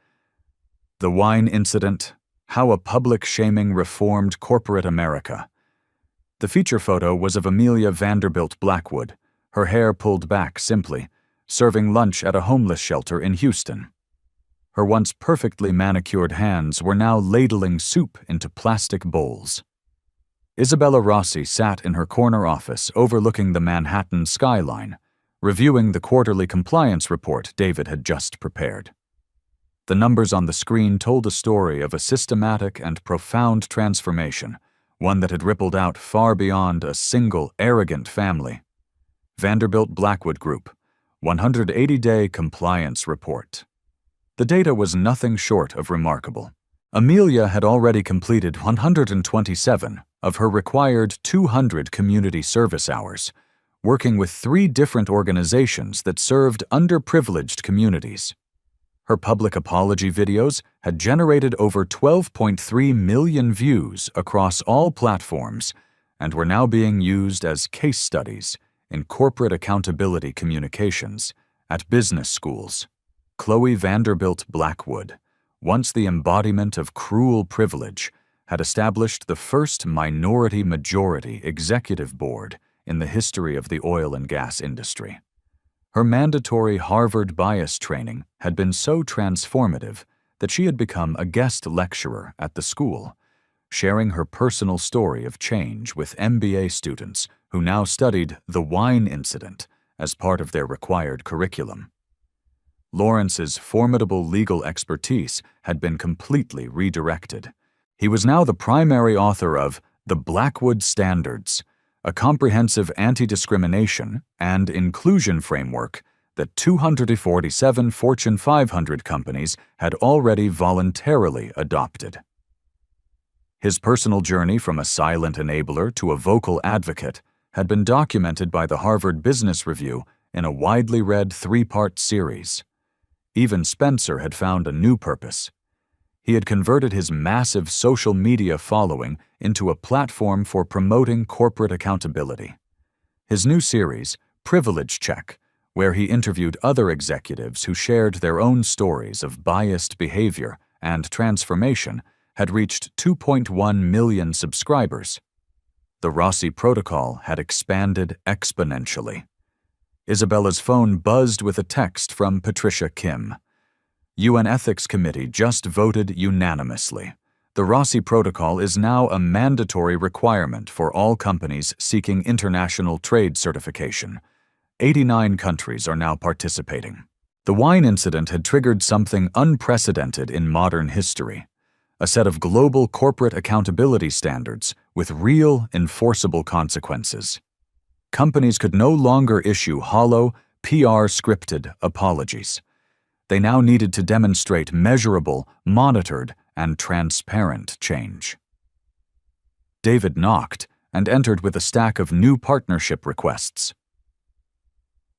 "The Wine Incident, How a Public Shaming Reformed Corporate America." The feature photo was of Amelia Vanderbilt Blackwood, her hair pulled back simply, serving lunch at a homeless shelter in Houston. Her once perfectly manicured hands were now ladling soup into plastic bowls. Isabella Rossi sat in her corner office overlooking the Manhattan skyline, reviewing the quarterly compliance report David had just prepared. The numbers on the screen told a story of a systematic and profound transformation, one that had rippled out far beyond a single arrogant family. Vanderbilt Blackwood Group, 180-day compliance report. The data was nothing short of remarkable. Amelia had already completed 127 of her required 200 community service hours, working with 3 different organizations that served underprivileged communities. Her public apology videos had generated over 12.3 million views across all platforms and were now being used as case studies in corporate accountability communications at business schools. Chloe Vanderbilt Blackwood, once the embodiment of cruel privilege, had established the first minority-majority executive board in the history of the oil and gas industry. Her mandatory Harvard bias training had been so transformative that she had become a guest lecturer at the school, sharing her personal story of change with MBA students who now studied the wine incident as part of their required curriculum. Lawrence's formidable legal expertise had been completely redirected. He was now the primary author of The Blackwood Standards, a comprehensive anti-discrimination and inclusion framework that 247 Fortune 500 companies had already voluntarily adopted. His personal journey from a silent enabler to a vocal advocate had been documented by the Harvard Business Review in a widely read 3-part series. Even Spencer had found a new purpose. He had converted his massive social media following into a platform for promoting corporate accountability. His new series, Privilege Check, where he interviewed other executives who shared their own stories of biased behavior and transformation, had reached 2.1 million subscribers. The Rossi Protocol had expanded exponentially. Isabella's phone buzzed with a text from Patricia Kim. UN Ethics Committee just voted unanimously. The Rossi Protocol is now a mandatory requirement for all companies seeking international trade certification. 89 countries are now participating. The wine incident had triggered something unprecedented in modern history, a set of global corporate accountability standards with real, enforceable consequences. Companies could no longer issue hollow, PR-scripted apologies. They now needed to demonstrate measurable, monitored, and transparent change. David knocked and entered with a stack of new partnership requests.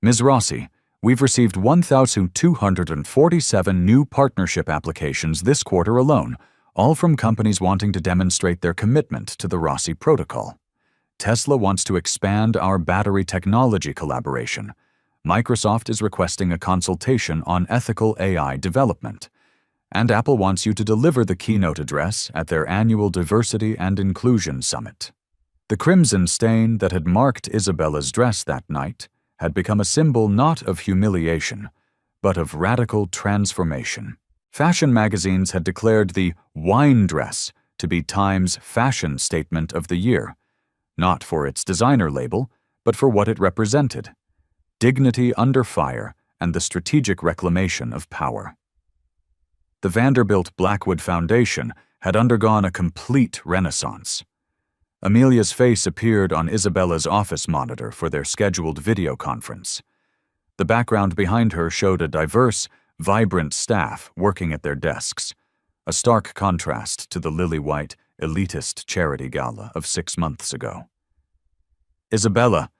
Ms. Rossi, we've received 1,247 new partnership applications this quarter alone, all from companies wanting to demonstrate their commitment to the Rossi Protocol. Tesla wants to expand our battery technology collaboration. Microsoft is requesting a consultation on ethical AI development. And Apple wants you to deliver the keynote address at their annual Diversity and Inclusion Summit. The crimson stain that had marked Isabella's dress that night had become a symbol not of humiliation, but of radical transformation. Fashion magazines had declared the wine dress to be Time's fashion statement of the year, not for its designer label, but for what it represented: dignity under fire and the strategic reclamation of power. The Vanderbilt Blackwood Foundation had undergone a complete renaissance. Amelia's face appeared on Isabella's office monitor for their scheduled video conference. The background behind her showed a diverse, vibrant staff working at their desks, a stark contrast to the lily-white, elitist charity gala of 6 months ago. "Isabella,"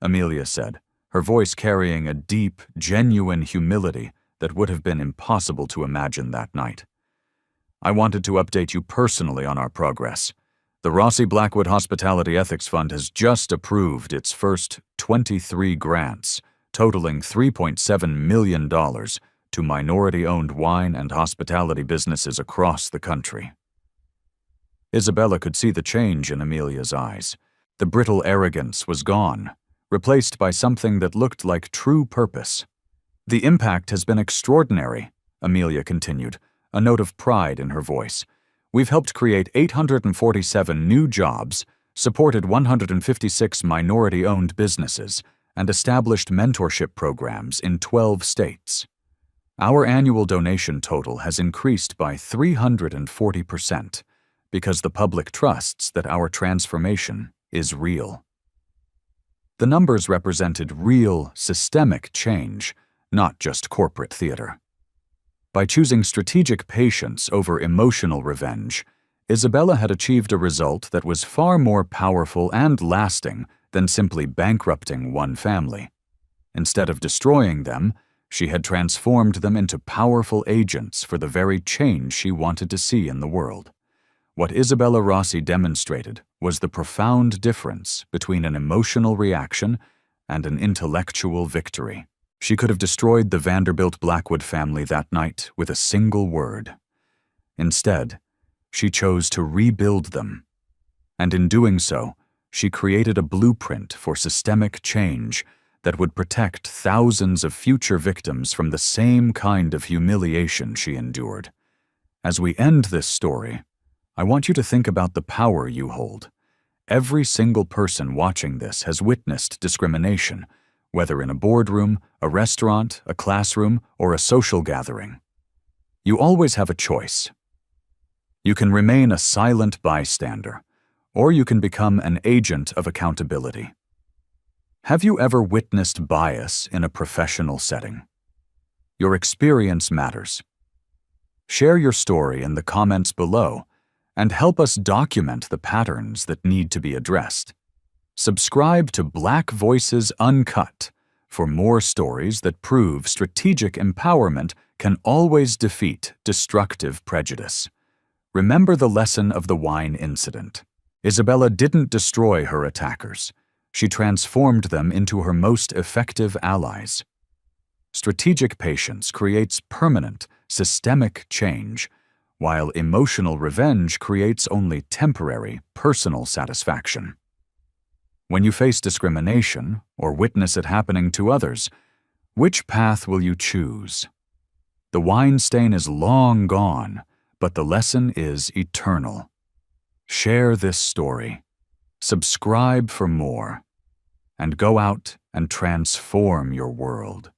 Amelia said, her voice carrying a deep, genuine humility that would have been impossible to imagine that night. "I wanted to update you personally on our progress. The Rossi Blackwood Hospitality Ethics Fund has just approved its first 23 grants, totaling $3.7 million to minority-owned wine and hospitality businesses across the country." Isabella could see the change in Amelia's eyes. The brittle arrogance was gone, replaced by something that looked like true purpose. "The impact has been extraordinary," Amelia continued, a note of pride in her voice. "We've helped create 847 new jobs, supported 156 minority-owned businesses, and established mentorship programs in 12 states. Our annual donation total has increased by 340% because the public trusts that our transformation is real." The numbers represented real, systemic change, not just corporate theater. By choosing strategic patience over emotional revenge, Isabella had achieved a result that was far more powerful and lasting than simply bankrupting one family. Instead of destroying them, she had transformed them into powerful agents for the very change she wanted to see in the world. What Isabella Rossi demonstrated was the profound difference between an emotional reaction and an intellectual victory. She could have destroyed the Vanderbilt Blackwood family that night with a single word. Instead, she chose to rebuild them. And in doing so, she created a blueprint for systemic change that would protect thousands of future victims from the same kind of humiliation she endured. As we end this story, I want you to think about the power you hold. Every single person watching this has witnessed discrimination, whether in a boardroom, a restaurant, a classroom, or a social gathering. You always have a choice. You can remain a silent bystander, or you can become an agent of accountability. Have you ever witnessed bias in a professional setting? Your experience matters. Share your story in the comments below and help us document the patterns that need to be addressed. Subscribe to Black Voices Uncut for more stories that prove strategic empowerment can always defeat destructive prejudice. Remember the lesson of the wine incident. Isabella didn't destroy her attackers. She transformed them into her most effective allies. Strategic patience creates permanent, systemic change, while emotional revenge creates only temporary, personal satisfaction. When you face discrimination or witness it happening to others, which path will you choose? The wine stain is long gone, but the lesson is eternal. Share this story, subscribe for more, and go out and transform your world.